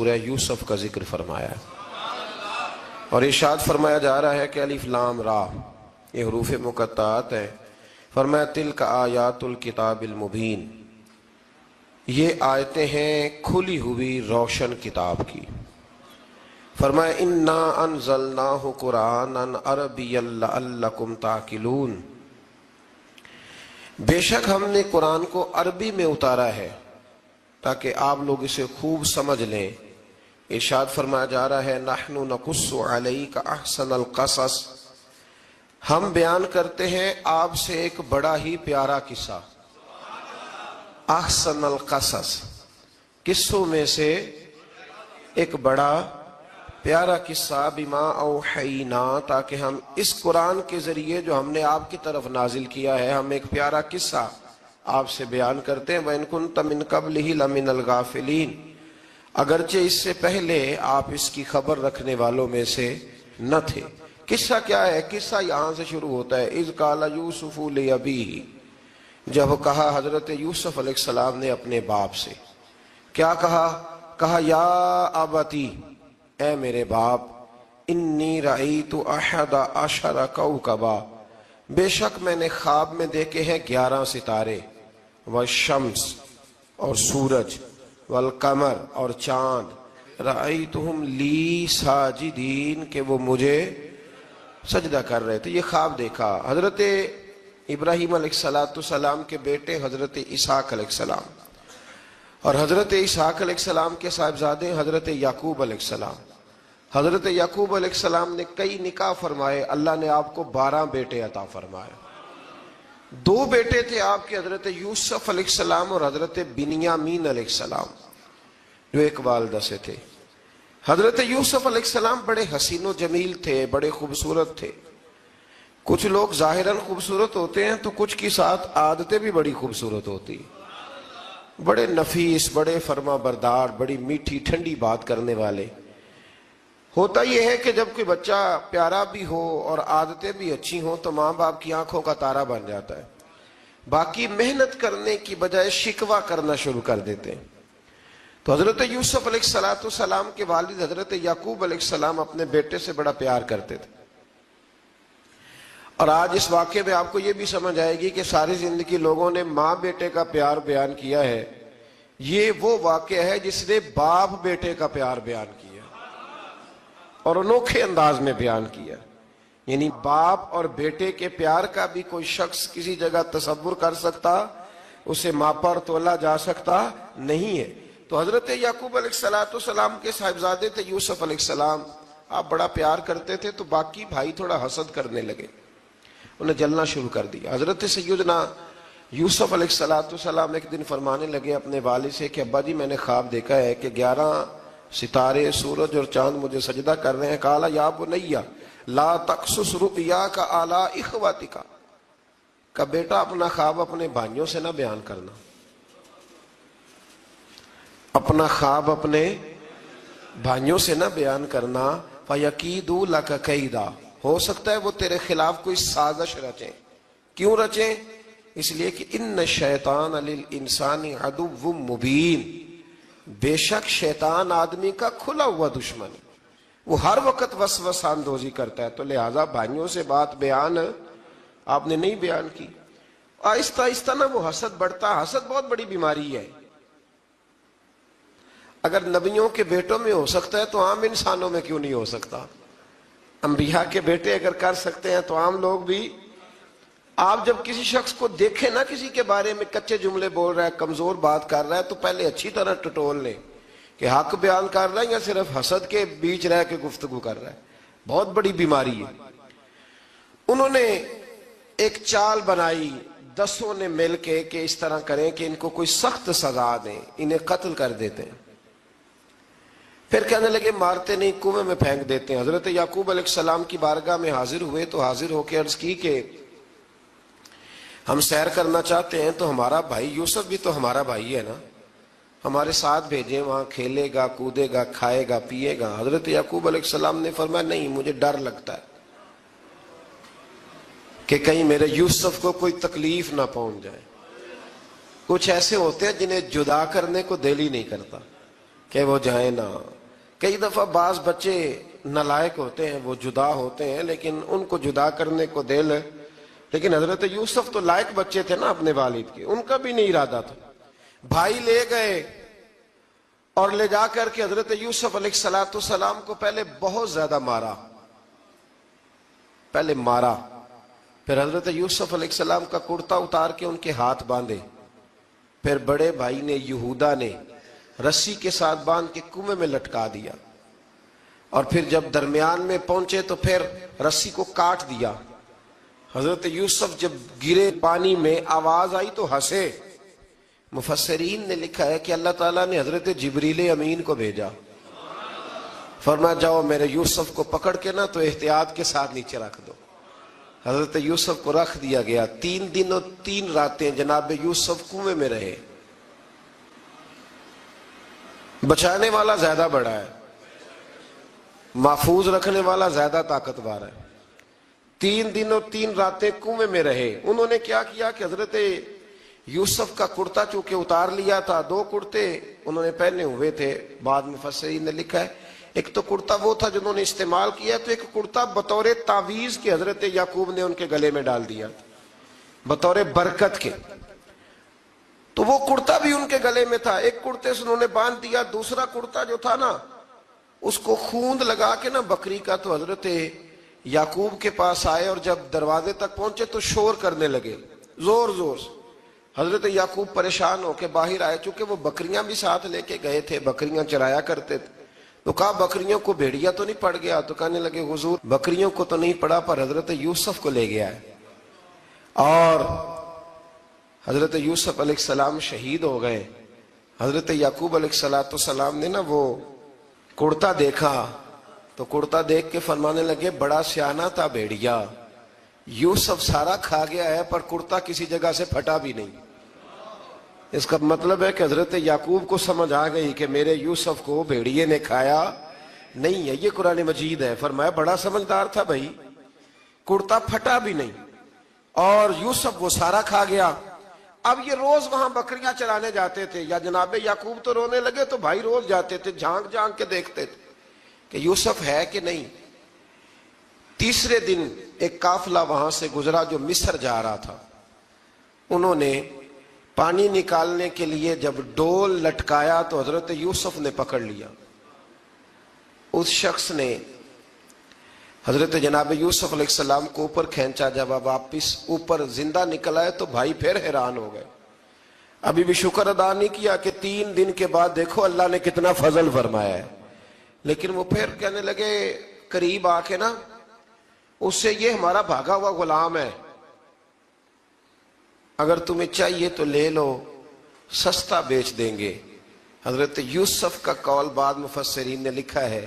سورہ یوسف کا ذکر فرمایا ہے، اور ارشاد فرمایا جا رہا ہے کہ الف لام را یہ حروف مقطعات ہیں۔ فرمایا تلک آیات الکتاب المبین، یہ آیتیں ہیں کھلی ہوئی روشن کتاب کی۔ فرمایا انا انزلناہ قرآنا عربیا لعلکم تعقلون، بے شک ہم نے قرآن کو عربی میں اتارا ہے تاکہ آپ لوگ اسے خوب سمجھ لیں۔ ارشاد فرمایا جا رہا ہے نحن نقص علیک احسن القصص، ہم بیان کرتے ہیں آپ سے ایک بڑا ہی پیارا قصہ۔ احسن القصص، قصوں میں سے ایک بڑا پیارا قصہ، بما اوحینا، تاکہ ہم اس قرآن کے ذریعے جو ہم نے آپ کی طرف نازل کیا ہے، ہم ایک پیارا قصہ آپ سے بیان کرتے ہیں۔ وَإِن كُنْتَ مِن قَبْلِهِ لَمِنَ الْغَافِلِينَ، اگرچہ اس سے پہلے آپ اس کی خبر رکھنے والوں میں سے نہ تھے۔ قصہ کیا ہے؟ قصہ یہاں سے شروع ہوتا ہے، اذ قال یوسف لأبیہ، جب کہا حضرت یوسف علیہ السلام نے اپنے باپ سے، کیا کہا یا ابتی، اے میرے باپ، انی رأیت احد عشر کوکبا، بے شک میں نے خواب میں دیکھے ہیں 11 ستارے، والشمس اور سورج، والقمر اور چاند، رأیتہم لی ساجدین، کہ وہ مجھے سجدہ کر رہے تھے۔ یہ خواب دیکھا حضرت ابراہیم علیہ السلام کے بیٹے حضرت اسحاق علیہ السلام، اور حضرت اسحاق علیہ السلام کے صاحبزادے حضرت یعقوب علیہ السلام۔ حضرت یعقوب علیہ السلام نے کئی نکاح فرمائے، اللہ نے آپ کو 12 بیٹے عطا فرمائے۔ 2 بیٹے تھے آپ کے، حضرت یوسف علیہ السلام اور حضرت بنیامین علیہ السلام، جو ایک والدہ سے تھے۔ حضرت یوسف علیہ السلام بڑے حسین و جمیل تھے، بڑے خوبصورت تھے۔ کچھ لوگ ظاہراً خوبصورت ہوتے ہیں تو کچھ کی ساتھ عادتیں بھی بڑی خوبصورت ہوتی، بڑے نفیس، بڑے فرما بردار، بڑی میٹھی ٹھنڈی بات کرنے والے۔ ہوتا یہ ہے کہ جب کوئی بچہ پیارا بھی ہو اور عادتیں بھی اچھی ہوں تو ماں باپ کی آنکھوں کا تارا بن جاتا ہے، باقی محنت کرنے کی بجائے شکوہ کرنا شروع کر دیتے ہیں۔ تو حضرت یوسف علیہ السلام کے والد حضرت یعقوب علیہ السلام اپنے بیٹے سے بڑا پیار کرتے تھے۔ اور آج اس واقعے میں آپ کو یہ بھی سمجھ آئے گی کہ ساری زندگی لوگوں نے ماں بیٹے کا پیار بیان کیا ہے، یہ وہ واقعہ ہے جس نے باپ بیٹے کا پیار بیان کیا اور انوکھے انداز میں بیان کیا۔ یعنی باپ اور بیٹے کے پیار کا بھی کوئی شخص کسی جگہ تصور کر سکتا، اسے ماپا اور تولا جا سکتا نہیں ہے۔ تو حضرت یعقوب علیہ السلام کے صاحبزادے تھے یوسف علیہ السلام، آپ بڑا پیار کرتے تھے، تو باقی بھائی تھوڑا حسد کرنے لگے، انہیں جلنا شروع کر دیا۔ حضرت سیدنا یوسف علیہ السلام ایک دن فرمانے لگے اپنے والد سے کہ ابا جی میں نے خواب دیکھا ہے کہ 11 ستارے، سورج اور چاند مجھے سجدہ کر رہے ہیں۔ قال یا بنی لا تقصص رؤیاک علی اخواتک، کہ بیٹا اپنا خواب اپنے بھائیوں سے نہ بیان کرنا، اپنا خواب اپنے بھائیوں سے نہ بیان کرنا، فَيَكِيدُوا لَكَ كَيْدًا، ہو سکتا ہے وہ تیرے خلاف کوئی سازش رچیں۔ کیوں رچیں؟ اس لیے کہ ان الشیطان للانسان عدو مبین، بے شک شیطان آدمی کا کھلا ہوا دشمن ہے، وہ ہر وقت وسوسہ اندوزی کرتا ہے، تو لہٰذا بھائیوں سے بات بیان آپ نے نہیں بیان کی۔ آہستہ آہستہ نا وہ حسد بڑھتا، حسد بہت بڑی بیماری ہے۔ اگر نبیوں کے بیٹوں میں ہو سکتا ہے تو عام انسانوں میں کیوں نہیں ہو سکتا؟ انبیاء کے بیٹے اگر کر سکتے ہیں تو عام لوگ بھی۔ آپ جب کسی شخص کو دیکھیں نا کسی کے بارے میں کچے جملے بول رہا ہے، کمزور بات کر رہا ہے، تو پہلے اچھی طرح ٹٹول لیں کہ حق بیان کر رہا ہے یا صرف حسد کے بیچ رہ کے گفتگو کر رہا ہے۔ بہت بڑی بیماری ہے۔ انہوں نے ایک چال بنائی 10 نے مل کے کہ اس طرح کریں کہ ان کو کوئی سخت سزا دیں، انہیں قتل کر دیتے ہیں۔ پھر کہنے لگے مارتے نہیں، کنویں میں پھینک دیتے ہیں۔ حضرت یعقوب علیہ السلام کی بارگاہ میں حاضر ہوئے تو حاضر ہو کے عرض کی کہ ہم سیر کرنا چاہتے ہیں، تو ہمارا بھائی یوسف بھی تو ہمارا بھائی ہے نا، ہمارے ساتھ بھیجیں، وہاں کھیلے گا، کودے گا، کھائے گا، پیے گا۔ حضرت یعقوب علیہ السلام نے فرمایا نہیں، مجھے ڈر لگتا ہے کہ کہیں میرے یوسف کو کوئی تکلیف نہ پہنچ جائے۔ کچھ ایسے ہوتے ہیں جنہیں جدا کرنے کو دل ہی نہیں کرتا کہ وہ جائیں نہ. کئی دفعہ بعض بچے نالائق ہوتے ہیں، وہ جدا ہوتے ہیں، لیکن ان کو جدا کرنے کو دل ہے. لیکن حضرت یوسف تو لائق بچے تھے نا اپنے والد کے، ان کا بھی نہیں ارادہ تھا. بھائی لے گئے اور لے جا کر کے حضرت یوسف علیہ السلام کو پہلے بہت زیادہ مارا. پھر حضرت یوسف علیہ السلام کا کرتا اتار کے ان کے ہاتھ باندھے. پھر بڑے بھائی نے یہودا نے رسی کے ساتھ باندھ کے کنویں میں لٹکا دیا. اور پھر جب درمیان میں پہنچے تو پھر رسی کو کاٹ دیا. حضرت یوسف جب گرے پانی میں آواز آئی تو ہنسے. مفسرین نے لکھا ہے کہ اللہ تعالیٰ نے حضرت جبریل امین کو بھیجا، فرمایا جاؤ میرے یوسف کو پکڑ کے نا تو احتیاط کے ساتھ نیچے رکھ دو. حضرت یوسف کو رکھ دیا گیا. 3 دن اور 3 راتیں جناب یوسف کنویں میں رہے. بچانے والا زیادہ بڑا ہے، محفوظ رکھنے والا زیادہ طاقتور ہے. 3 دن اور 3 راتیں کنویں میں رہے. انہوں نے کیا کیا کہ حضرت یوسف کا کرتا چونکہ اتار لیا تھا، 2 کرتے انہوں نے پہنے ہوئے تھے. بعد مفسرین نے لکھا ہے ایک تو کرتا وہ تھا جنہوں نے استعمال کیا، تو ایک کرتا بطور تعویذ کے حضرت یعقوب نے ان کے گلے میں ڈال دیا بطور برکت کے. تو وہ کرتا بھی ان کے گلے میں تھا. ایک کرتے سے انہوں نے باندھ دیا. دوسرا کرتا جو تھا نا اس کو خوند لگا کے نا بکری کا، تو حضرت یعقوب کے پاس آئے اور جب دروازے تک پہنچے تو شور کرنے لگے زور زور سے. حضرت یعقوب پریشان ہو کے باہر آئے، چونکہ وہ بکریاں بھی ساتھ لے کے گئے تھے، بکریاں چرایا کرتے تھے. تو کہا بکریوں کو بھیڑیا تو نہیں پڑ گیا؟ تو کہنے لگے حضور بکریوں کو تو نہیں پڑا پر حضرت یوسف کو لے گیا ہے. اور حضرت یوسف علیہ السلام شہید ہو گئے. حضرت یعقوب علیہ السلام نے نا وہ کرتا دیکھا تو کرتا دیکھ کے فرمانے لگے بڑا سیانہ تھا بھیڑیا، یوسف سارا کھا گیا ہے پر کرتا کسی جگہ سے پھٹا بھی نہیں. اس کا مطلب ہے کہ حضرت یعقوب کو سمجھ آ گئی کہ میرے یوسف کو بھیڑیے نے کھایا نہیں ہے. یہ قرآن مجید ہے. فرمایا بڑا سمجھدار تھا بھائی، کرتا پھٹا بھی نہیں اور یوسف وہ سارا کھا گیا. اب یہ روز وہاں بکریاں چرانے جاتے تھے. یا جناب یعقوب تو رونے لگے تو بھائی روز جاتے تھے، جھانک جھانک کے دیکھتے تھے کہ یوسف ہے کہ نہیں. تیسرے دن ایک قافلہ وہاں سے گزرا جو مصر جا رہا تھا. انہوں نے پانی نکالنے کے لیے جب ڈول لٹکایا تو حضرت یوسف نے پکڑ لیا. اس شخص نے حضرت جناب یوسف علیہ السلام کو اوپر کھینچا. جب واپس اوپر زندہ نکل آئے تو بھائی پھر حیران ہو گئے. ابھی بھی شکر ادا نہیں کیا کہ 3 دن کے بعد دیکھو اللہ نے کتنا فضل فرمایا ہے. لیکن وہ پھر کہنے لگے قریب آ کے نا اس سے یہ ہمارا بھاگا ہوا غلام ہے، اگر تمہیں چاہیے تو لے لو، سستا بیچ دیں گے. حضرت یوسف کا قول بعد مفسرین نے لکھا ہے،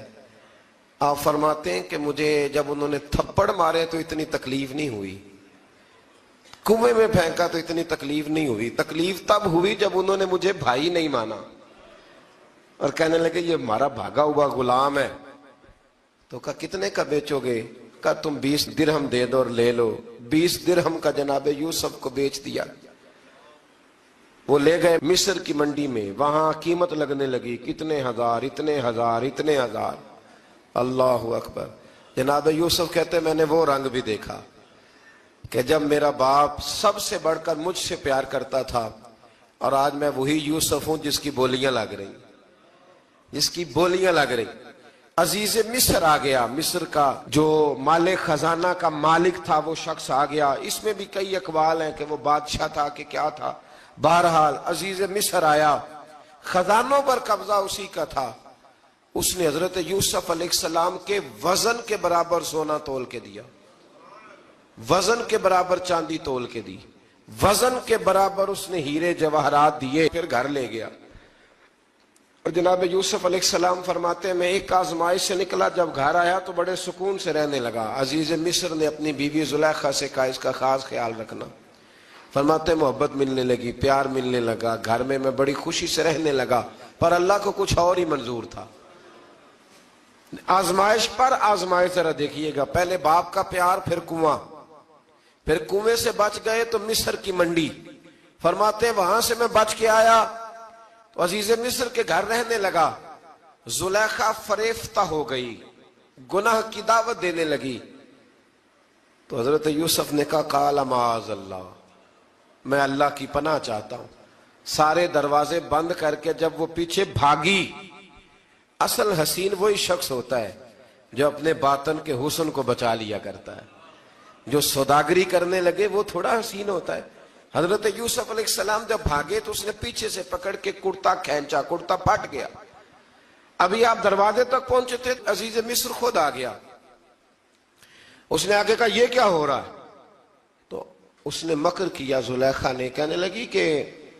آپ فرماتے ہیں کہ مجھے جب انہوں نے تھپڑ مارے تو اتنی تکلیف نہیں ہوئی، کنویں میں پھینکا تو اتنی تکلیف نہیں ہوئی. تکلیف تب ہوئی جب انہوں نے مجھے بھائی نہیں مانا اور کہنے لگے یہ ہمارا بھاگا ہوا غلام ہے. تو کہا کتنے کا بیچو گے؟ کہا تم 20 درہم دے دو اور لے لو. 20 درہم کا جناب یوسف کو بیچ دیا. وہ لے گئے مصر کی منڈی میں، وہاں قیمت لگنے لگی کتنے ہزار اتنے ہزار اتنے ہزار. اللہ اکبر. جناب یوسف کہتے میں نے وہ رنگ بھی دیکھا کہ جب میرا باپ سب سے بڑھ کر مجھ سے پیار کرتا تھا اور آج میں وہی یوسف ہوں جس کی بولیاں لگ رہی، جس کی بولیاں لگ رہی. عزیز مصر آ گیا. مصر کا جو مال خزانہ کا مالک تھا وہ شخص آ گیا. اس میں بھی کئی اقوال ہیں کہ وہ بادشاہ تھا کہ کیا تھا. بہرحال عزیز مصر آیا، خزانوں پر قبضہ اسی کا تھا. اس نے حضرت یوسف علیہ السلام کے وزن کے برابر سونا تول کے دیا، وزن کے برابر چاندی تول کے دی، وزن کے برابر اس نے ہیرے جواہرات دیے. پھر گھر لے گیا. اور جناب یوسف علیہ السلام فرماتے ہیں میں ایک آزمائش سے نکلا، جب گھر آیا تو بڑے سکون سے رہنے لگا. عزیز مصر نے اپنی بیوی زلیخا سے کہا اس کا خاص خیال رکھنا. فرماتے ہیں محبت ملنے لگی، پیار ملنے لگا، گھر میں بڑی خوشی سے رہنے لگا. پر اللہ کو کچھ اور ہی منظور تھا. آزمائش پر آزمائش ذرا دیکھیے گا. پہلے باپ کا پیار، پھر کنواں، پھر کنویں سے بچ گئے تو مصر کی منڈی. فرماتے ہیں وہاں سے میں بچ کے آیا تو عزیز مصر کے گھر رہنے لگا. زلیخا فریفتہ ہو گئی، گناہ کی دعوت دینے لگی، تو حضرت یوسف نے کہا قال معاذ اللہ، میں اللہ کی پناہ چاہتا ہوں۔ سارے دروازے بند کر کے جب وہ پیچھے بھاگی، اصل حسین وہی شخص ہوتا ہے جو اپنے باطن کے حسن کو بچا لیا کرتا ہے۔ جو سوداگری کرنے لگے وہ تھوڑا حسین ہوتا ہے۔ حضرت یوسف علیہ السلام جب بھاگے تو اس نے پیچھے سے پکڑ کے کرتا کھینچا، کرتا پھٹ گیا۔ ابھی آپ دروازے تک پہنچے تھے، عزیز مصر خود آ گیا۔ اس نے آگے کہا یہ کیا ہو رہا ہے؟ تو اس نے مکر کیا، زلیخا نے، کہنے لگی کہ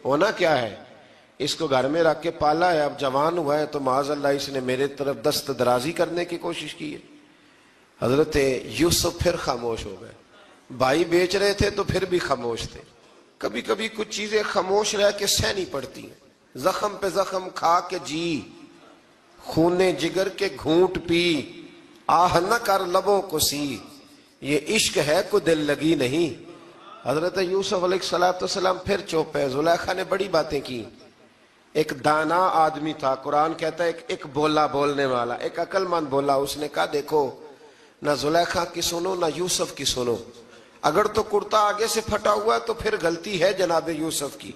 ہونا کیا ہے، اس کو گھر میں رکھ کے پالا ہے، اب جوان ہوا ہے تو معاذ اللہ اس نے میرے طرف دست درازی کرنے کی کوشش کی ہے۔ حضرت یوسف پھر خاموش ہو گئے۔ بھائی بیچ رہے تھے تو پھر بھی خاموش تھے۔ کبھی کبھی کچھ چیزیں خاموش رہ کے سہنی پڑتی ہیں۔ زخم پہ زخم کھا کے جی، خون جگر کے گھونٹ پی، آہ نہ کر لبوں کو سی، یہ عشق ہے کو دل لگی نہیں۔ حضرت یوسف علیہ السلام پھر چپ ہے۔ زلیخا نے بڑی باتیں کی۔ ایک دانا آدمی تھا، قرآن کہتا ہے ایک بولا بولنے والا، ایک عقل مند بولا۔ اس نے کہا دیکھو، نہ زلیخا کی سنو نہ یوسف کی سنو، اگر تو کرتا آگے سے پھٹا ہوا ہے تو پھر غلطی ہے جناب یوسف کی،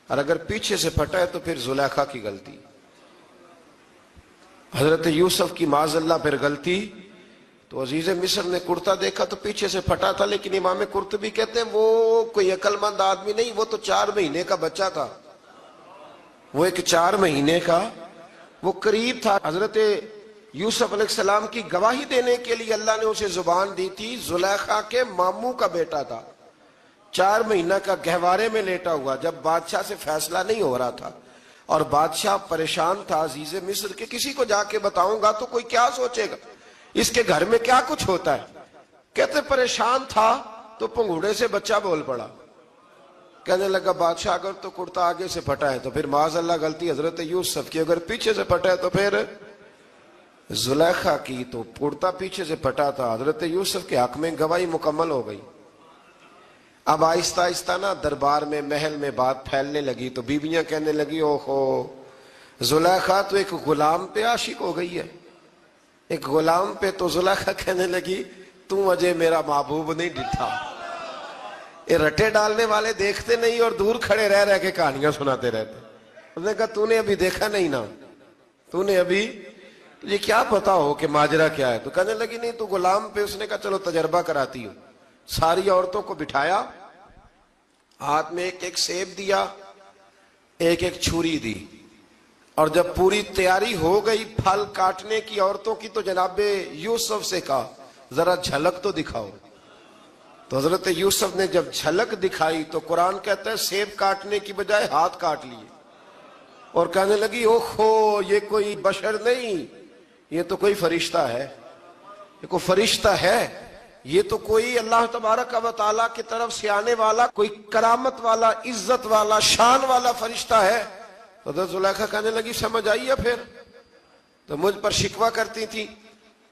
اور اگر پیچھے سے پھٹا ہے تو پھر زلیخا کی غلطی۔ حضرت یوسف کی معاذ اللہ پھر غلطی، تو عزیز مصر نے کرتا دیکھا تو پیچھے سے پھٹا تھا، لیکن امام قرطبی کہتے ہیں وہ کوئی عقل مند آدمی نہیں، وہ تو 4 مہینے کا بچہ تھا، وہ ایک 4 مہینے کا وہ قریب تھا۔ حضرت یوسف علیہ السلام کی گواہی دینے کے لیے اللہ نے اسے زبان دی تھی۔ زلیخا کے ماموں کا بیٹا تھا، 4 مہینہ کا گہوارے میں لیٹا ہوا، جب بادشاہ سے فیصلہ نہیں ہو رہا تھا اور بادشاہ پریشان تھا عزیز مصر کے، کسی کو جا کے بتاؤں گا تو کوئی کیا سوچے گا، اس کے گھر میں کیا کچھ ہوتا ہے۔ کہتے پریشان تھا تو پنگوڑے سے بچہ بول پڑا، کہنے لگا بادشاہ اگر تو کرتا آگے سے پھٹا ہے تو پھر معاذ اللہ غلطی حضرت یوسف کی، اگر پیچھے سے پھٹا ہے تو پھر زلیخا کی۔ تو کرتا پیچھے سے پھٹا تھا، حضرت یوسف کے حق میں گواہی مکمل ہو گئی۔ اب آہستہ آہستہ نا دربار میں محل میں بات پھیلنے لگی، تو بیویاں کہنے لگی اوہو زلیخا تو ایک غلام پہ عاشق ہو گئی ہے، ایک غلام پہ۔ تو زلیخا کہنے لگی تم اجے میرا محبوب نہیں ڈٹھا۔ یہ رٹے ڈالنے والے دیکھتے نہیں اور دور کھڑے رہ رہ کے کہانیاں سناتے رہتے۔ اس نے کہا تو نے ابھی دیکھا نہیں نا، تو نے ابھی، تجھے کیا پتا ہو کہ ماجرا کیا ہے؟ تو کہنے لگی نہیں تو غلام پہ۔ اس نے کہا چلو تجربہ کراتی ہوں۔ ساری عورتوں کو بٹھایا، ہاتھ میں ایک ایک سیب دیا، ایک ایک چھری دی، اور جب پوری تیاری ہو گئی پھل کاٹنے کی عورتوں کی، تو جناب یوسف سے کہا ذرا جھلک تو دکھاؤ۔ تو حضرت یوسف نے جب جھلک دکھائی تو قرآن کہتا ہے سیب کاٹنے کی بجائے ہاتھ کاٹ لیے، اور کہنے لگی اوہو یہ کوئی بشر نہیں، یہ تو کوئی فرشتہ ہے، یہ کوئی فرشتہ ہے، یہ تو کوئی اللہ تبارک و تعالیٰ کی طرف سے آنے والا کوئی کرامت والا، عزت والا، شان والا فرشتہ ہے۔ حضرت زلیخا کہنے لگی سمجھ آئی ہے پھر تو مجھ پر شکوہ کرتی تھی۔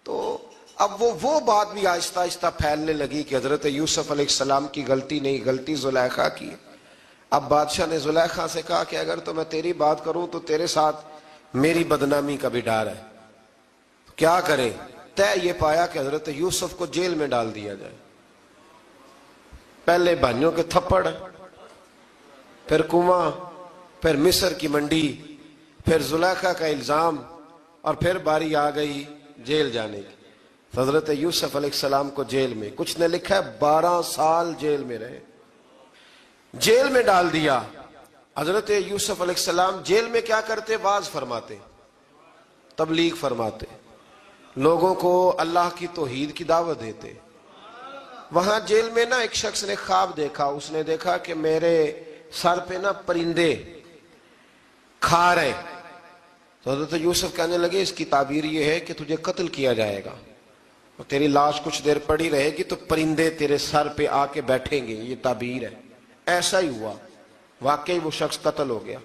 تو اب وہ بات بھی آہستہ آہستہ پھیلنے لگی کہ حضرت یوسف علیہ السلام کی غلطی نہیں، غلطی زلیخا کی۔ اب بادشاہ نے زلیخا سے کہا کہ اگر تو میں تیری بات کروں تو تیرے ساتھ میری بدنامی کا بھی ڈر ہے، کیا کریں؟ طے یہ پایا کہ حضرت یوسف کو جیل میں ڈال دیا جائے۔ پہلے بھائیوں کے تھپڑ، پھر کنواں، پھر مصر کی منڈی، پھر زلیخا کا الزام، اور پھر باری آ گئی جیل جانے کی۔ حضرت یوسف علیہ السلام کو جیل میں، کچھ نے لکھا ہے 12 سال جیل میں رہے، جیل میں ڈال دیا۔ حضرت یوسف علیہ السلام جیل میں کیا کرتے؟ واعظ فرماتے، تبلیغ فرماتے، لوگوں کو اللہ کی توحید کی دعوت دیتے۔ وہاں جیل میں نا ایک شخص نے خواب دیکھا، اس نے دیکھا کہ میرے سر پہ نا پرندے کھا رہے۔ تو حضرت یوسف کہنے لگے اس کی تعبیر یہ ہے کہ تجھے قتل کیا جائے گا، اور تیری لاش کچھ دیر پڑی رہے گی تو پرندے تیرے سر پہ آ کے بیٹھیں گے، یہ تعبیر ہے۔ ایسا ہی ہوا، واقعی وہ شخص قتل ہو گیا۔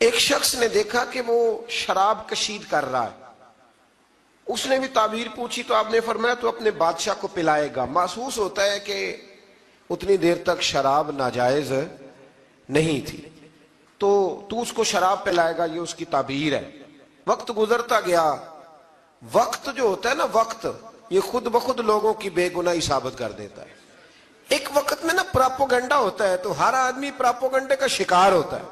ایک شخص نے دیکھا کہ وہ شراب کشید کر رہا ہے، اس نے بھی تعبیر پوچھی تو آپ نے فرمایا تو اپنے بادشاہ کو پلائے گا۔ محسوس ہوتا ہے کہ اتنی دیر تک شراب ناجائز نہیں تھی، تو اس کو شراب پلائے گا، یہ اس کی تعبیر ہے۔ وقت گزرتا گیا. وقت جو ہوتا ہے نا، وقت یہ خود بخود لوگوں کی بے گناہی ثابت کر دیتا ہے. ایک وقت میں نا پراپوگنڈا ہوتا ہے تو ہر آدمی پراپوگنڈے کا شکار ہوتا ہے.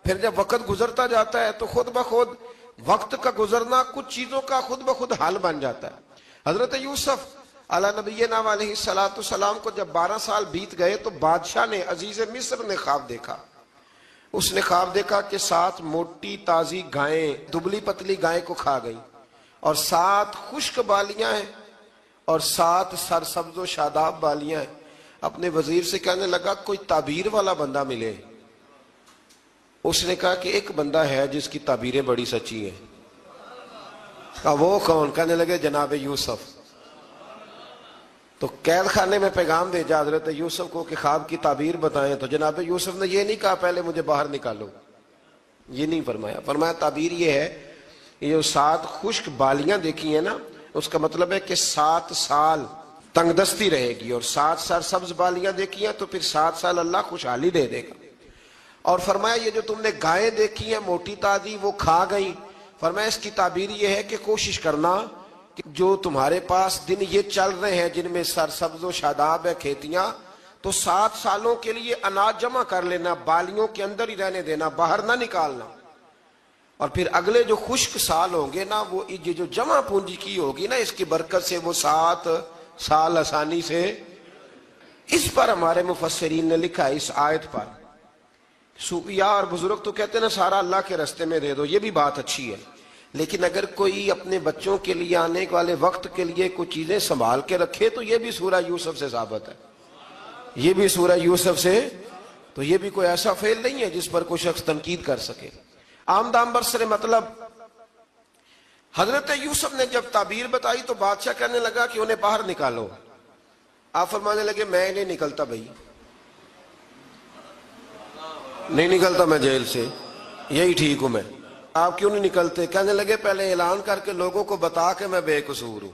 پھر جب وقت گزرتا جاتا ہے تو خود بخود وقت کا گزرنا کچھ چیزوں کا خود بخود حل بن جاتا ہے. حضرت یوسف علی نبینا علیہ السلام کو جب 12 سال بیت گئے تو بادشاہ نے، عزیز مصر نے خواب دیکھا. اس نے خواب دیکھا کہ 7 موٹی تازی گائیں دبلی پتلی گائیں کو کھا گئی، اور 7 خشک بالیاں ہیں اور 7 سرسبز و شاداب بالیاں ہیں. اپنے وزیر سے کہنے لگا کوئی تعبیر والا بندہ ملے. اس نے کہا کہ ایک بندہ ہے جس کی تعبیریں بڑی سچی ہیں. کہا وہ کون؟ کہنے لگے جناب یوسف. تو قید خانے میں پیغام بھیجا حضرت یوسف کو کہ خواب کی تعبیر بتائیں. تو جناب یوسف نے یہ نہیں کہا پہلے مجھے باہر نکالو، یہ نہیں فرمایا. فرمایا تعبیر یہ ہے، یہ جو 7 خشک بالیاں دیکھی ہیں نا، اس کا مطلب ہے کہ 7 سال تنگ دستی رہے گی، اور 7 سرسبز بالیاں دیکھی ہیں تو پھر 7 سال اللہ خوشحالی دے دے گا. اور فرمایا یہ جو تم نے گائیں دیکھی ہیں موٹی تازی وہ کھا گئی، فرمایا اس کی تعبیر یہ ہے کہ کوشش کرنا کہ جو تمہارے پاس دن یہ چل رہے ہیں جن میں سرسبز و شاداب ہے کھیتیاں، تو 7 سالوں کے لیے اناج جمع کر لینا، بالیوں کے اندر ہی رہنے دینا، باہر نہ نکالنا. اور پھر اگلے جو خشک سال ہوں گے نا، وہ یہ جو جمع پونجی کی ہوگی نا، اس کی برکت سے وہ 7 سال آسانی سے. اس پر ہمارے مفسرین نے لکھا ہے اس آیت پر، صوفیاء اور بزرگ تو کہتے ہیں نا سارا اللہ کے راستے میں دے دو، یہ بھی بات اچھی ہے، لیکن اگر کوئی اپنے بچوں کے لیے آنے والے وقت کے لیے کوئی چیزیں سنبھال کے رکھے تو یہ بھی سورہ یوسف سے ثابت ہے. یہ بھی سورہ یوسف سے، تو یہ بھی کوئی ایسا فعل نہیں ہے جس پر کوئی شخص تنقید کر سکے. آمدام برسر مطلب حضرت یوسف نے جب تعبیر بتائی تو بادشاہ کہنے لگا کہ انہیں باہر نکالو. آپ فرمانے لگے میں نہیں نکلتا بھائی، نہیں نکلتا میں جیل سے، یہی ٹھیک ہوں میں. آپ کیوں نہیں نکلتے؟ کہنے لگے پہلے اعلان کر کے لوگوں کو بتا کہ میں بے قصور ہوں.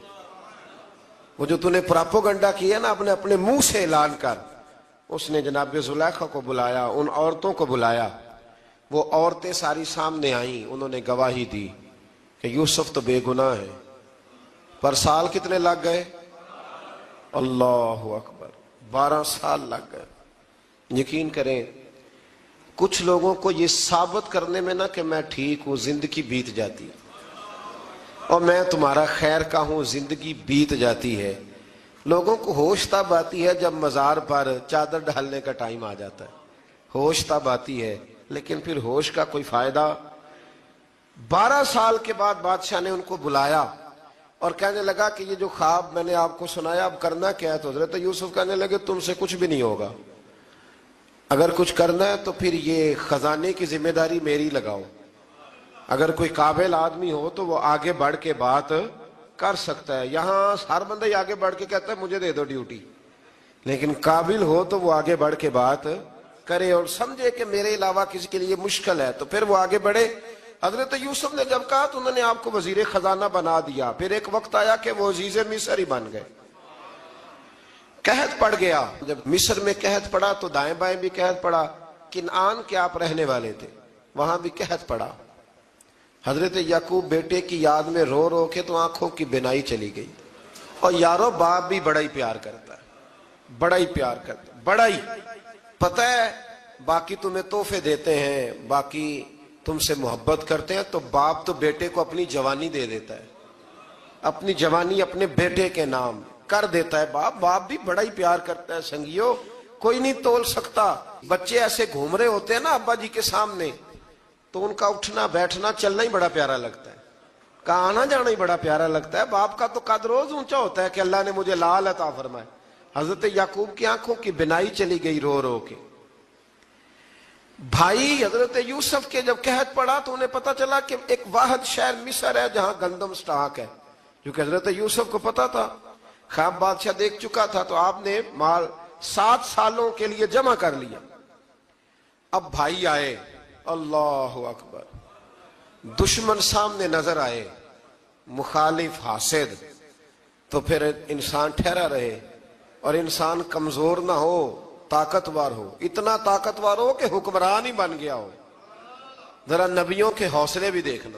وہ جو نے پراپوگنڈا کیا نا اپنے منہ سے اعلان کر. اس نے جناب زلیخا کو بلایا، ان عورتوں کو بلایا، وہ عورتیں ساری سامنے آئیں، انہوں نے گواہی دی کہ یوسف تو بے گناہ ہے. پر سال کتنے لگ گئے؟ اللہ اکبر، 12 سال لگ گئے. یقین کریں کچھ لوگوں کو یہ ثابت کرنے میں نا کہ میں ٹھیک ہوں زندگی بیت جاتی ہے، اور میں تمہارا خیر کا ہوں زندگی بیت جاتی ہے. لوگوں کو ہوش تب آتی ہے جب مزار پر چادر ڈالنے کا ٹائم آ جاتا ہے، ہوش تب آتی ہے، لیکن پھر ہوش کا کوئی فائدہ. 12 سال کے بعد بادشاہ نے ان کو بلایا اور کہنے لگا کہ یہ جو خواب میں نے آپ کو سنایا اب کرنا کیا ہے؟ تو حضرت یوسف کہنے لگے تم سے کچھ بھی نہیں ہوگا، اگر کچھ کرنا ہے تو پھر یہ خزانے کی ذمہ داری میری لگاؤ. اگر کوئی قابل آدمی ہو تو وہ آگے بڑھ کے بات کر سکتا ہے. یہاں ہر بندہ ہی آگے بڑھ کے کہتا ہے مجھے دے دو ڈیوٹی، لیکن قابل ہو تو وہ آگے بڑھ کے بات کرے اور سمجھے کہ میرے علاوہ کسی کے لیے مشکل ہے تو پھر وہ آگے بڑھے. حضرت یوسف نے جب کہا تو انہوں نے آپ کو وزیر خزانہ بنا دیا. پھر ایک وقت آیا کہ وہ عزیز مصر ہی بن گئے. قحط پڑ گیا، جب مصر میں قحط پڑا تو دائیں بائیں بھی قحط پڑا. کنعان کے آپ رہنے والے تھے، وہاں بھی قحط پڑا. حضرت یعقوب بیٹے کی یاد میں رو رو کے تو آنکھوں کی بینائی چلی گئی. اور یارو باپ بھی بڑا ہی پیار کرتا ہے، بڑا ہی پیار کرتا ہے، بڑا ہی. پتہ ہے باقی تمہیں تحفے دیتے ہیں، باقی تم سے محبت کرتے ہیں، تو باپ تو بیٹے کو اپنی جوانی دے دیتا ہے، اپنی جوانی اپنے بیٹے کے نام کر دیتا ہے. باپ بھی بڑا ہی پیار کرتا ہے. سنگیو کوئی نہیں تول سکتا. بچے ایسے گھوم رہے ہوتے ہیں نا ابا جی کے سامنے تو ان کا اٹھنا بیٹھنا چلنا ہی بڑا پیارا لگتا ہے، کا آنا جانا ہی بڑا پیارا لگتا ہے. باپ کا تو قد روز اونچا ہوتا ہے کہ اللہ نے مجھے لال عطا فرمائے. حضرت یعقوب کی آنکھوں کی بینائی چلی گئی رو رو کے. بھائی حضرت یوسف کے جب قحط پڑا تو انہیں پتا چلا کہ ایک واحد شہر مصر ہے جہاں گندم سٹاک ہے، جو کہ حضرت یوسف کو پتا تھا. خواب بادشاہ دیکھ چکا تھا تو آپ نے مال 7 سالوں کے لیے جمع کر لیا. اب بھائی آئے، اللہ اکبر، دشمن سامنے نظر آئے، مخالف حاسد، تو پھر انسان ٹھہرا رہے اور انسان کمزور نہ ہو، طاقتور ہو. اتنا طاقتور ہو کہ حکمران ہی بن گیا ہو. ذرا نبیوں کے حوصلے بھی دیکھنا.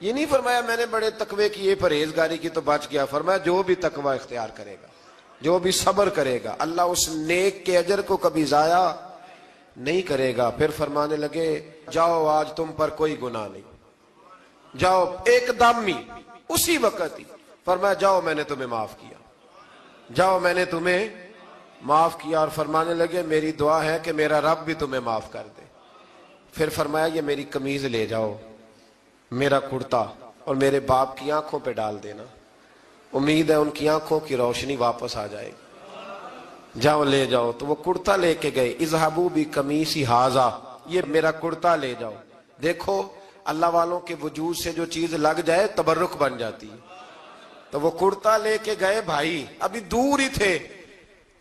یہ نہیں فرمایا میں نے بڑے تقوی کی پرہیزگاری کی تو بچ گیا، فرمایا جو بھی تقوی اختیار کرے گا، جو بھی صبر کرے گا، اللہ اس نیک کے اجر کو کبھی ضائع نہیں کرے گا۔ پھر فرمانے لگے جاؤ آج تم پر کوئی گناہ نہیں، جاؤ ایک دم ہی اسی وقت ہی فرمایا جاؤ میں نے تمہیں معاف کیا، جاؤ میں نے تمہیں معاف کیا۔ اور فرمانے لگے میری دعا ہے کہ میرا رب بھی تمہیں معاف کر دے۔ پھر فرمایا یہ میری قمیض لے جاؤ، میرا کرتا، اور میرے باپ کی آنکھوں پہ ڈال دینا، امید ہے ان کی آنکھوں کی روشنی واپس آ جائے گی، جاؤ لے جاؤ۔ تو وہ کرتا لے کے گئے، اذهبوا بقمیصی ھذا، یہ میرا کرتا لے جاؤ۔ دیکھو اللہ والوں کے وجود سے جو چیز لگ جائے تبرک بن جاتی ہے۔ تو وہ کرتا لے کے گئے، بھائی ابھی دور ہی تھے،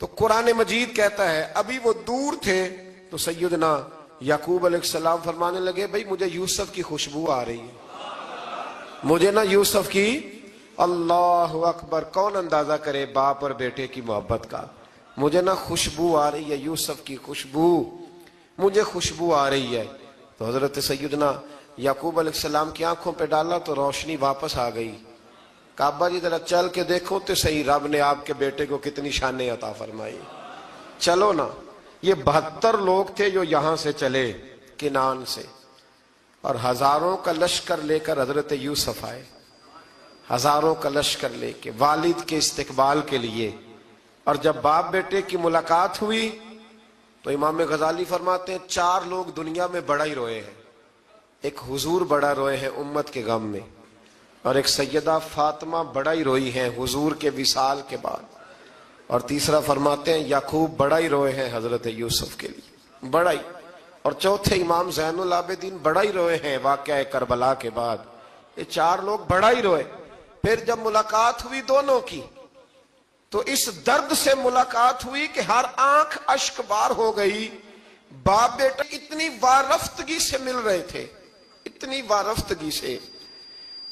تو قرآن مجید کہتا ہے ابھی وہ دور تھے تو سیدنا یعقوب علیہ السلام فرمانے لگے بھئی مجھے یوسف کی خوشبو آ رہی ہے، مجھے نا یوسف کی، اللہ اکبر، کون اندازہ کرے باپ اور بیٹے کی محبت کا، مجھے نا خوشبو آ رہی ہے، یوسف کی خوشبو، مجھے خوشبو آ رہی ہے۔ تو حضرت سیدنا یعقوب علیہ السلام کی آنکھوں پہ ڈالا تو روشنی واپس آ گئی۔ کعبہ جی ذرا چل کے دیکھو تو صحیح رب نے آپ کے بیٹے کو کتنی شانیں عطا فرمائی۔ چلو نا، یہ 72 لوگ تھے جو یہاں سے چلے کنان سے، اور ہزاروں کا لشکر لے کر حضرت یوسف آئے، ہزاروں کا لشکر لے کے والد کے استقبال کے لیے۔ اور جب باپ بیٹے کی ملاقات ہوئی تو امام غزالی فرماتے ہیں 4 لوگ دنیا میں بڑا ہی روئے ہیں، ایک حضور بڑا روئے ہیں امت کے غم میں، اور ایک سیدہ فاطمہ بڑا ہی روئی ہیں حضور کے وصال کے بعد، اور تیسرا فرماتے ہیں یعقوب بڑا ہی روئے ہیں حضرت یوسف کے لیے، بڑا ہی، اور چوتھے امام زین العابدین بڑا ہی روئے ہیں واقعہ کربلا کے بعد۔ یہ 4 لوگ بڑا ہی روئے۔ پھر جب ملاقات ہوئی دونوں کی تو اس درد سے ملاقات ہوئی کہ ہر آنکھ اشک بار ہو گئی۔ باپ بیٹا اتنی وارفتگی سے مل رہے تھے، اتنی وارفتگی سے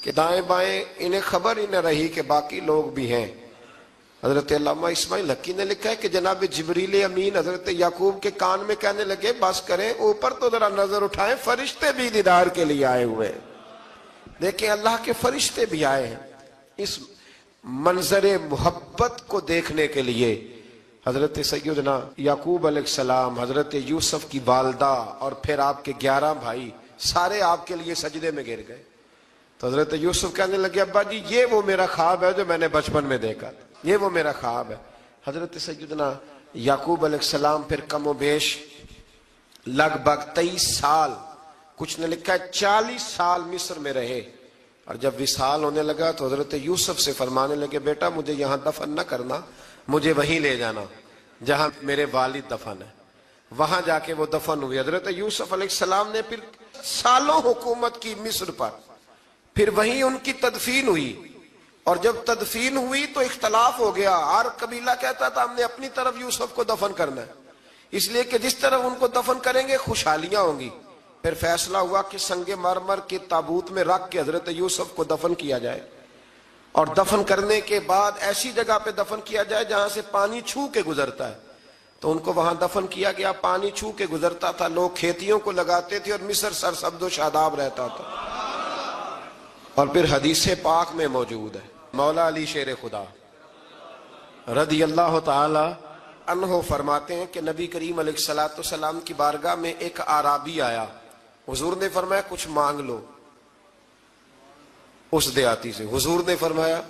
کہ دائیں بائیں انہیں خبر ہی نہ رہی کہ باقی لوگ بھی ہیں۔ حضرت علامہ اسماعیل حقی نے لکھا ہے کہ جناب جبریل امین حضرت یعقوب کے کان میں کہنے لگے بس کریں، اوپر تو ذرا نظر اٹھائیں، فرشتے بھی دیدار کے لیے آئے ہوئے ہیں۔ دیکھیں اللہ کے فرشتے بھی آئے ہیں اس منظر محبت کو دیکھنے کے لیے۔ حضرت سیدنا یعقوب علیہ السلام، حضرت یوسف کی والدہ، اور پھر آپ کے 11 بھائی سارے آپ کے لیے سجدے میں گر گئے۔ تو حضرت یوسف کہنے لگے ابا جی یہ وہ میرا خواب ہے جو میں نے بچپن میں دیکھا تھا، یہ وہ میرا خواب ہے۔ حضرت سیدنا یعقوب علیہ السلام پھر کم و بیش لگ بھگ 23 سال، کچھ نے لکھا ہے 40 سال مصر میں رہے، اور جب وصال ہونے لگا تو حضرت یوسف سے فرمانے لگے بیٹا مجھے یہاں دفن نہ کرنا، مجھے وہیں لے جانا جہاں میرے والد دفن ہے۔ وہاں جا کے وہ دفن ہوئے۔ حضرت یوسف علیہ السلام نے پھر سالوں حکومت کی مصر پر، پھر وہیں ان کی تدفین ہوئی، اور جب تدفین ہوئی تو اختلاف ہو گیا، ہر قبیلہ کہتا تھا ہم نے اپنی طرف یوسف کو دفن کرنا ہے، اس لیے کہ جس طرف ان کو دفن کریں گے خوشحالیاں ہوں گی۔ پھر فیصلہ ہوا کہ سنگ مرمر کے تابوت میں رکھ کے حضرت یوسف کو دفن کیا جائے، اور دفن کرنے کے بعد ایسی جگہ پہ دفن کیا جائے جہاں سے پانی چھو کے گزرتا ہے۔ تو ان کو وہاں دفن کیا گیا، پانی چھو کے گزرتا تھا، لوگ کھیتیوں کو لگاتے تھے اور مصر سرسبز و شاداب رہتا تھا۔ اور پھر حدیث پاک میں موجود ہے، مولا علی شیر خدا رضی اللہ تعالی عنہ فرماتے ہیں کہ نبی کریم علیہ السلام کی بارگاہ میں ایک اعرابی آیا، حضور نے فرمایا کچھ مانگ لو اس دیہاتی سے۔ حضور نے فرمایا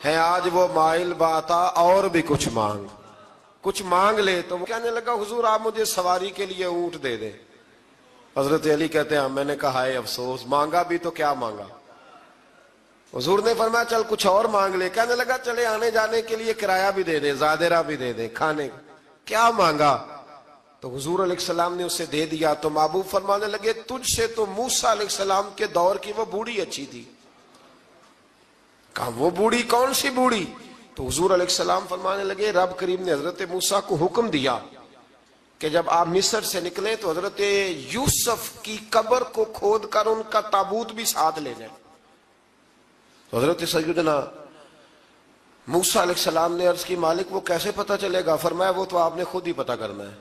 ہے آج وہ مائل باتا، اور بھی کچھ مانگ لے۔ تو وہ کہنے لگا حضور آپ مجھے سواری کے لیے اونٹ دے دیں۔ حضرت علی کہتے ہیں میں نے کہا ہے افسوس، مانگا بھی تو کیا مانگا۔ حضور نے فرمایا چل کچھ اور مانگ لے۔ کہنے لگا چلے آنے جانے کے لیے کرایہ بھی دے دے، زادرہ بھی دے دے، کھانے کیا مانگا؟ تو حضور علیہ السلام نے اسے دے دیا۔ تو محبوب فرمانے لگے تجھ سے تو موسیٰ علیہ السلام کے دور کی وہ بوڑھی اچھی تھی۔ کہا وہ بوڑھی کون سی بوڑھی؟ تو حضور علیہ السلام فرمانے لگے رب کریم نے حضرت موسیٰ کو حکم دیا کہ جب آپ مصر سے نکلیں تو حضرت یوسف کی قبر کو کھود کر ان کا تابوت بھی ساتھ لے جائیں۔ تو حضرت سیدنا موسیٰ علیہ السلام نے عرض کی مالک وہ کیسے پتہ چلے گا؟ فرمایا وہ تو آپ نے خود ہی پتہ کرنا ہے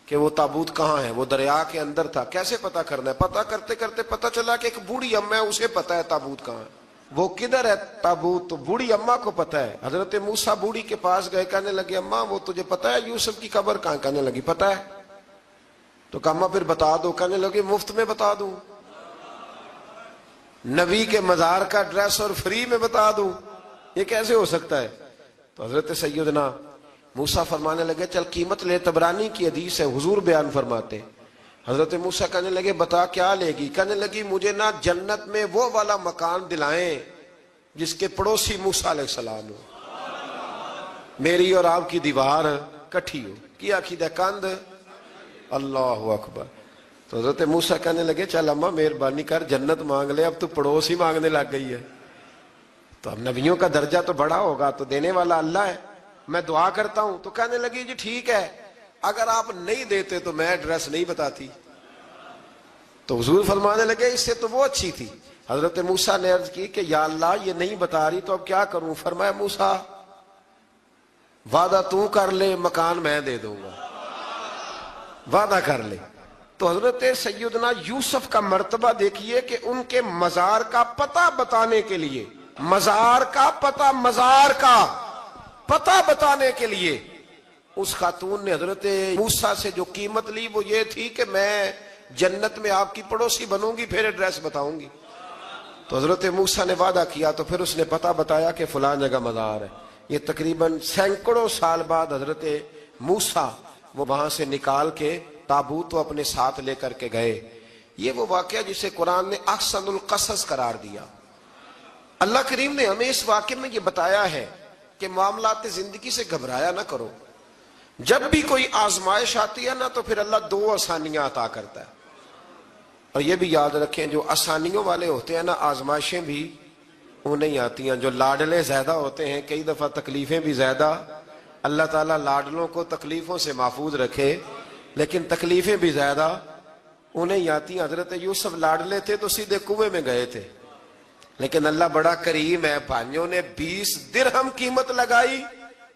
کہ وہ تابوت کہاں ہے، وہ دریا کے اندر تھا، کیسے پتا کرنا ہے؟ پتا کرتے کرتے پتا چلا کہ ایک بوڑھی اماں ہے، اسے پتا ہے تابوت کہاں ہے، وہ کدھر ہے تابوت، تو بوڑھی اماں کو پتا ہے۔ حضرت موسیٰ بوڑھی کے پاس گئے، کہنے لگے اماں وہ تجھے پتا ہے یوسف کی قبر کہاں؟ کہنے لگی پتا ہے۔ تو کہا اماں پھر بتا دو، کہنے لگے مفت میں بتا دوں، نبی کے مزار کا ایڈریس اور فری میں بتا دوں، یہ کیسے ہو سکتا ہے؟ تو حضرت سیدنا موسیٰ فرمانے لگے چل قیمت لے، طبرانی کی حدیث ہے، حضور بیان فرماتے۔ حضرت موسیٰ کہنے لگے بتا کیا لے گی؟ کہنے لگی مجھے نا جنت میں وہ والا مکان دلائیں جس کے پڑوسی موسیٰ علیہ السلام ہو، میری اور آپ کی دیوار کٹھی ہو، کیا عقیدہ کند، اللہ اکبر۔ تو حضرت موسیٰ کہنے لگے چل اماں مہربانی کر جنت مانگ لے، اب تو پڑوس ہی مانگنے لگ گئی ہے، تو اب نبیوں کا درجہ تو بڑا ہوگا، تو دینے والا اللہ ہے، میں دعا کرتا ہوں۔ تو کہنے لگی جی ٹھیک ہے، اگر آپ نہیں دیتے تو میں ایڈریس نہیں بتاتی۔ تو حضور فرمانے لگے اس سے تو وہ اچھی تھی۔ حضرت موسیٰ نے عرض کی کہ یا اللہ یہ نہیں بتا رہی تو اب کیا کروں؟ فرمایا موسیٰ وعدہ تو کر لے، مکان میں دے دوں گا، وعدہ کر لے۔ تو حضرت سیدنا یوسف کا مرتبہ دیکھیے کہ ان کے مزار کا پتہ بتانے کے لیے، مزار کا پتہ، مزار کا پتہ بتانے کے لیے اس خاتون نے حضرت موسیٰ سے جو قیمت لی وہ یہ تھی کہ میں جنت میں آپ کی پڑوسی بنوں گی، پھر ایڈریس بتاؤں گی۔ تو حضرت موسیٰ نے وعدہ کیا، تو پھر اس نے پتہ بتایا کہ فلاں جگہ مزار ہے۔ یہ تقریباً سینکڑوں سال بعد حضرت موسیٰ وہ وہاں سے نکال کے تابوت وہ اپنے ساتھ لے کر کے گئے۔ یہ وہ واقعہ جسے قرآن نے احسن القصص قرار دیا۔ اللہ کریم نے ہمیں اس واقعے میں یہ بتایا ہے کہ معاملات زندگی سے گھبرایا نہ کرو، جب بھی کوئی آزمائش آتی ہے نا تو پھر اللہ دو آسانیاں عطا کرتا ہے، اور یہ بھی یاد رکھیں جو آسانیوں والے ہوتے ہیں نا آزمائشیں بھی انہیں آتی ہیں، جو لاڈلے زیادہ ہوتے ہیں کئی دفعہ تکلیفیں بھی زیادہ۔ اللہ تعالیٰ لاڈلوں کو تکلیفوں سے محفوظ رکھے، لیکن تکلیفیں بھی زیادہ انہیں آتی ہیں۔ حضرت یوسف لاڈلے تھے تو سیدھے کنویں میں گئے تھے، لیکن اللہ بڑا کریم ہے، بھائیوں نے 20 درہم قیمت لگائی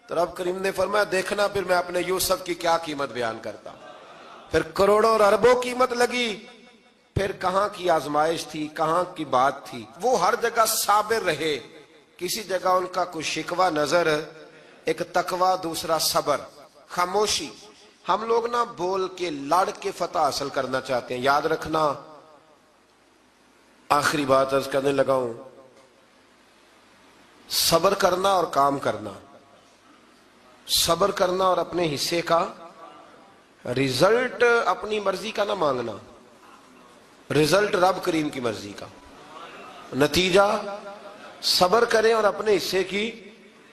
تو رب کریم نے فرمایا دیکھنا پھر میں اپنے یوسف کی کیا قیمت بیان کرتا ہوں۔ پھر کروڑوں اور اربوں قیمت لگی، پھر کہاں کی آزمائش تھی، کہاں کی بات تھی، وہ ہر جگہ صابر رہے، کسی جگہ ان کا کوئی شکوہ نظر، ایک تقوی، دوسرا صبر، خاموشی۔ ہم لوگ نا بول کے لڑ کے فتح حاصل کرنا چاہتے ہیں، یاد رکھنا۔ آخری بات عرض کرنے لگا ہوں، صبر کرنا اور کام کرنا، صبر کرنا اور اپنے حصے کا رزلٹ اپنی مرضی کا نہ مانگنا، رزلٹ رب کریم کی مرضی کا، نتیجہ صبر کریں اور اپنے حصے کی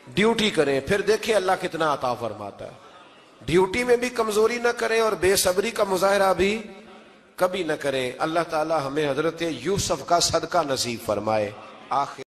ڈیوٹی کریں، پھر دیکھیں اللہ کتنا عطا فرماتا ہے۔ ڈیوٹی میں بھی کمزوری نہ کریں اور بے صبری کا مظاہرہ بھی کبھی نہ کریں۔ اللہ تعالی ہمیں حضرت یوسف کا صدقہ نصیب فرمائے۔ آخر